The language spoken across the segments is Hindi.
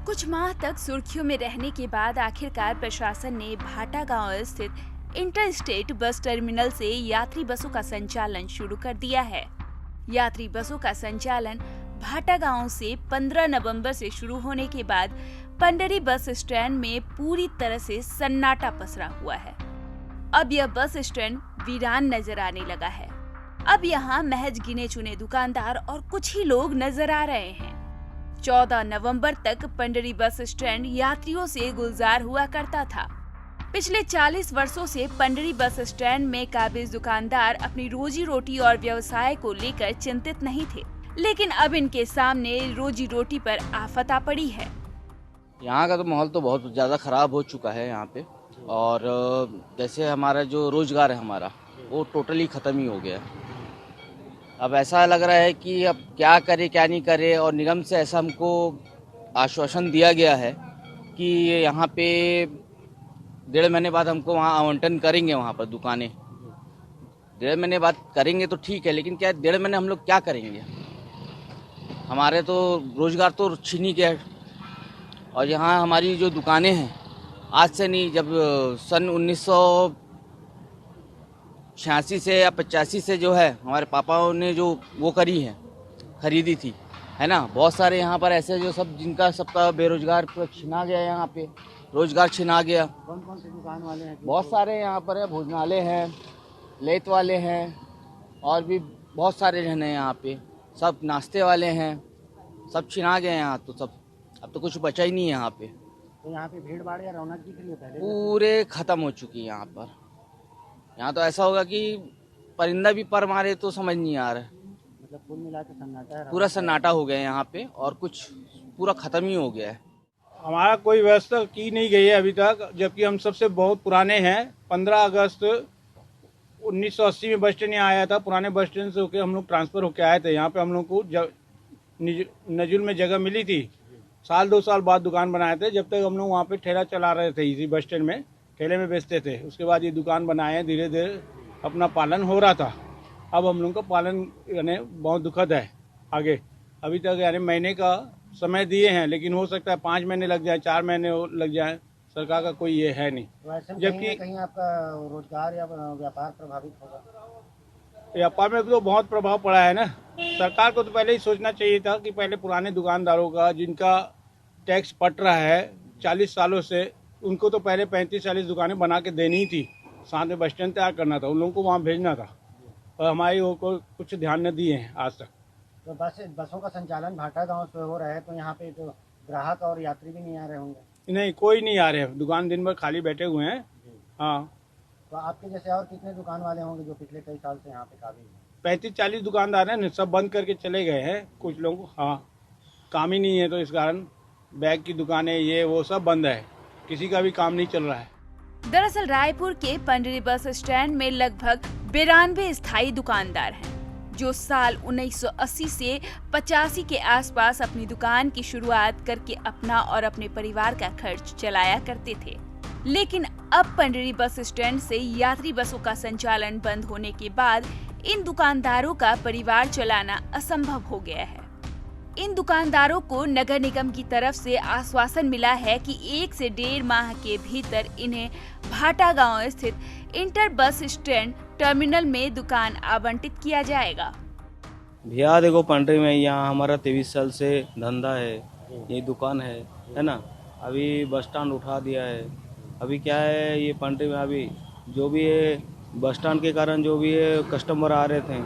कुछ माह तक सुर्खियों में रहने के बाद आखिरकार प्रशासन ने भाटा गांव स्थित इंटर स्टेट बस टर्मिनल से यात्री बसों का संचालन शुरू कर दिया है। यात्री बसों का संचालन भाटा गांव से 15 नवंबर से शुरू होने के बाद पंडरी बस स्टैंड में पूरी तरह से सन्नाटा पसरा हुआ है। अब यह बस स्टैंड वीरान नजर आने लगा है। अब यहाँ महज गिने चुने दुकानदार और कुछ ही लोग नजर आ रहे हैं। 14 नवंबर तक पंडरी बस स्टैंड यात्रियों से गुलजार हुआ करता था। पिछले 40 वर्षों से पंडरी बस स्टैंड में काबिज दुकानदार अपनी रोजी रोटी और व्यवसाय को लेकर चिंतित नहीं थे, लेकिन अब इनके सामने रोजी रोटी पर आफत आ पड़ी है। यहाँ का तो माहौल तो बहुत ज़्यादा ख़राब हो चुका है यहाँ पे, और जैसे हमारा जो रोज़गार है हमारा वो टोटली ख़त्म ही हो गया है। अब ऐसा लग रहा है कि अब क्या करे क्या नहीं करे, और निगम से ऐसा हमको आश्वासन दिया गया है कि यहाँ पे 1.5 महीने बाद हमको वहाँ आवंटन करेंगे, वहाँ पर दुकानें 1.5 महीने बाद करेंगे तो ठीक है, लेकिन क्या 1.5 महीने हम लोग क्या करेंगे? हमारे तो रोज़गार तो छीन ही गया। और यहाँ हमारी जो दुकानें हैं आज से नहीं, जब सन 1986 से या 85 से जो है हमारे पापाओं ने जो वो करी है, खरीदी थी, है ना। बहुत सारे यहाँ पर ऐसे जो सब जिनका सबका बेरोजगार पूरा छिना गया, यहाँ पे रोजगार छिना गया। कौन कौन से दुकान वाले हैं? बहुत सारे यहाँ पर है, भोजनालय हैं, लेत वाले हैं, और भी बहुत सारे जन हैं यहाँ पे, सब नाश्ते वाले हैं, सब छिना गए यहाँ। तो सब अब तो कुछ बचा ही नहीं है यहाँ पे। तो यहाँ पे भीड़ भाड़ या रौनक दिख रही है पहले? पूरे खत्म हो चुकी है यहाँ पर। यहाँ तो ऐसा होगा कि परिंदा भी पर मारे तो समझ नहीं आ रहा है। मतलब कुल मिला के सन्नाटा है, पूरा सन्नाटा हो गया है यहाँ पे, और कुछ पूरा खत्म ही हो गया है। हमारा कोई व्यवस्था की नहीं गई है अभी तक, जबकि हम सबसे बहुत पुराने हैं। 15 अगस्त 1980 में बस स्टैंड यहाँ आया था। पुराने बस स्टैंड से होकर हम लोग ट्रांसफ़र होकर आए थे। यहाँ पे हम लोग को नजुल में जगह मिली थी। साल 2 साल बाद दुकान बनाए थे। जब तक हम लोग वहाँ पे ठेला चला रहे थे, इसी बस स्टैंड में ठेले में बेचते थे। उसके बाद ये दुकान बनाए, धीरे धीरे अपना पालन हो रहा था। अब हम लोग का पालन यानी बहुत दुखद है। आगे अभी तक यानी महीने का समय दिए हैं, लेकिन हो सकता है 5 महीने लग जाए, 4 महीने लग जाए। सरकार का कोई ये है नहीं। तो ऐसे में जबकि कहीं आपका रोजगार या व्यापार प्रभावित होगा? व्यापार में तो बहुत प्रभाव पड़ा है ना। सरकार को तो पहले ही सोचना चाहिए था कि पहले पुराने दुकानदारों का, जिनका टैक्स पट रहा है 40 सालों से, उनको तो पहले 35-40 दुकानें बना के देनी ही थी। साथ में बस स्टैंड तैयार करना था, उन लोगों को वहाँ भेजना था, और हमारी वो को कुछ ध्यान न दिए हैं आज तक। तो बसों का संचालन भाटा गांव से हो रहा है, तो यहाँ पे तो ग्राहक और यात्री भी नहीं आ रहे होंगे? नहीं, कोई नहीं आ रहे हैं। दुकान दिन भर खाली बैठे हुए हैं। हाँ, तो आपके जैसे और कितने दुकान वाले होंगे जो पिछले कई साल से यहाँ पे काबिज हैं? 35-40 दुकानदार हैं, सब बंद करके चले गए हैं कुछ लोग। हाँ, काम ही नहीं है, तो इस कारण बैग की दुकानें ये वो सब बंद है। किसी का भी काम नहीं चल रहा है। दरअसल रायपुर के पंडरी बस स्टैंड में लगभग 92 स्थायी दुकानदार हैं, जो साल 1980 से 85 के आसपास अपनी दुकान की शुरुआत करके अपना और अपने परिवार का खर्च चलाया करते थे। लेकिन अब पंडरी बस स्टैंड से यात्री बसों का संचालन बंद होने के बाद इन दुकानदारों का परिवार चलाना असंभव हो गया है। इन दुकानदारों को नगर निगम की तरफ से आश्वासन मिला है कि 1 से 1.5 माह के भीतर इन्हें भाटा गांव स्थित इंटर बस स्टैंड टर्मिनल में दुकान आवंटित किया जाएगा। भैया देखो, पंडरी में यहाँ हमारा 23 साल से धंधा है, ये दुकान है ना। अभी बस स्टैंड उठा दिया है। अभी क्या है, ये पंडरी में अभी जो भी है, बस स्टैंड के कारण जो भी है कस्टमर आ रहे थे,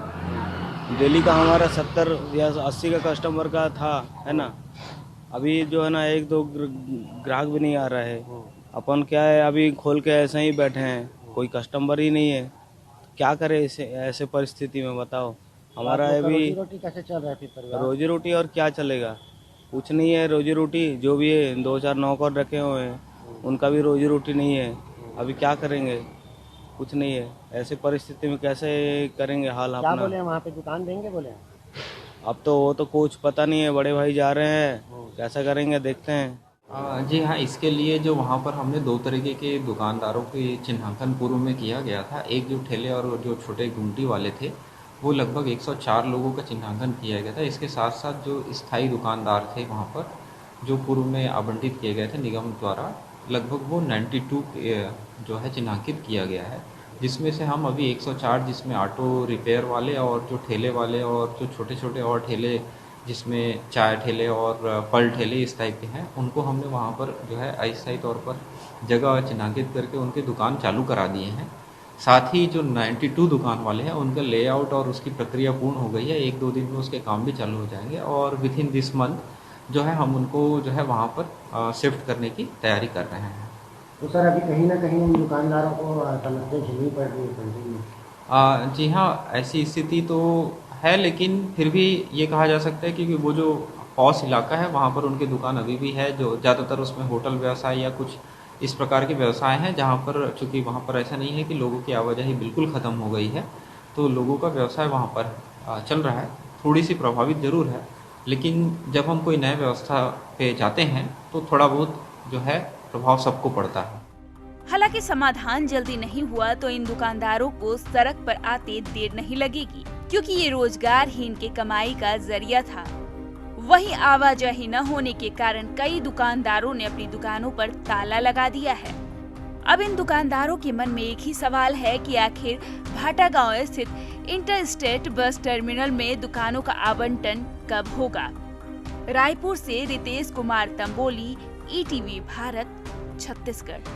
डेली का हमारा 70 या 80 का कस्टमर का था, है ना। अभी जो है ना 1-2 ग्राहक भी नहीं आ रहा है। अपन क्या है, अभी खोल के ऐसे ही बैठे हैं, कोई कस्टमर ही नहीं है। क्या करे ऐसे परिस्थिति में, बताओ। हमारा अभी रोजी रोटी कैसे चल रहा है फिर परिवार? रोजी रोटी और क्या चलेगा, कुछ नहीं है। रोजी रोटी जो भी है, 2-4 नौकर रखे हुए हैं, उनका भी रोजी रोटी नहीं है। अभी क्या करेंगे, कुछ नहीं है। ऐसे परिस्थिति में कैसे करेंगे हाल क्या अपना? बोले वहाँ पे दुकान देंगे बोले? अब तो वो तो कुछ पता नहीं है, बड़े भाई जा रहे हैं, कैसा करेंगे देखते हैं। जी हाँ, इसके लिए जो वहाँ पर हमने 2 तरीके के दुकानदारों के चिन्हांकन पूर्व में किया गया था। एक जो ठेले और जो छोटे गुमटी वाले थे, वो लगभग 104 लोगों का चिन्हांकन किया गया था। इसके साथ साथ जो स्थायी दुकानदार थे वहाँ पर, जो पूर्व में आवंटित किए गए थे निगम द्वारा, लगभग वो 92 जो है चिन्हांकित किया गया है, जिसमें से हम अभी 104 जिसमें ऑटो रिपेयर वाले और जो ठेले वाले और जो छोटे छोटे और ठेले जिसमें चाय ठेले और फल ठेले इस टाइप के हैं, उनको हमने वहाँ पर जो है अस्थायी तौर पर जगह चिन्हांकित करके उनकी दुकान चालू करा दिए हैं। साथ ही जो 92 दुकान वाले हैं उनका लेआउट और उसकी प्रक्रिया पूर्ण हो गई है, 1-2 दिन में उसके काम भी चालू हो जाएंगे और विद इन दिस मंथ जो है हम उनको जो है वहाँ पर शिफ्ट करने की तैयारी कर रहे हैं। तो सर अभी कहीं ना कहीं इन दुकानदारों को समस्या झेलनी पड़ रही है पंडित में। जी हाँ, ऐसी स्थिति तो है, लेकिन फिर भी ये कहा जा सकता है कि वो जो पॉश इलाका है वहाँ पर उनकी दुकान अभी भी है, जो ज़्यादातर उसमें होटल व्यवसाय या कुछ इस प्रकार के व्यवसाय हैं, जहाँ पर चूँकि वहाँ पर ऐसा नहीं है कि लोगों की आवाजाही बिल्कुल ख़त्म हो गई है, तो लोगों का व्यवसाय वहाँ पर चल रहा है। थोड़ी सी प्रभावित ज़रूर है, लेकिन जब हम कोई नए व्यवस्था पे जाते हैं तो थोड़ा बहुत जो है प्रभाव सबको पड़ता है। हालांकि समाधान जल्दी नहीं हुआ तो इन दुकानदारों को सड़क पर आते देर नहीं लगेगी, क्योंकि ये रोजगार ही इनके कमाई का जरिया था। वहीं आवाजाही न होने के कारण कई दुकानदारों ने अपनी दुकानों पर ताला लगा दिया है। अब इन दुकानदारों के मन में एक ही सवाल है कि आखिर भाटा गांव स्थित इंटरस्टेट बस टर्मिनल में दुकानों का आवंटन कब होगा। रायपुर से रितेश कुमार तंबोली, ETV भारत, छत्तीसगढ़।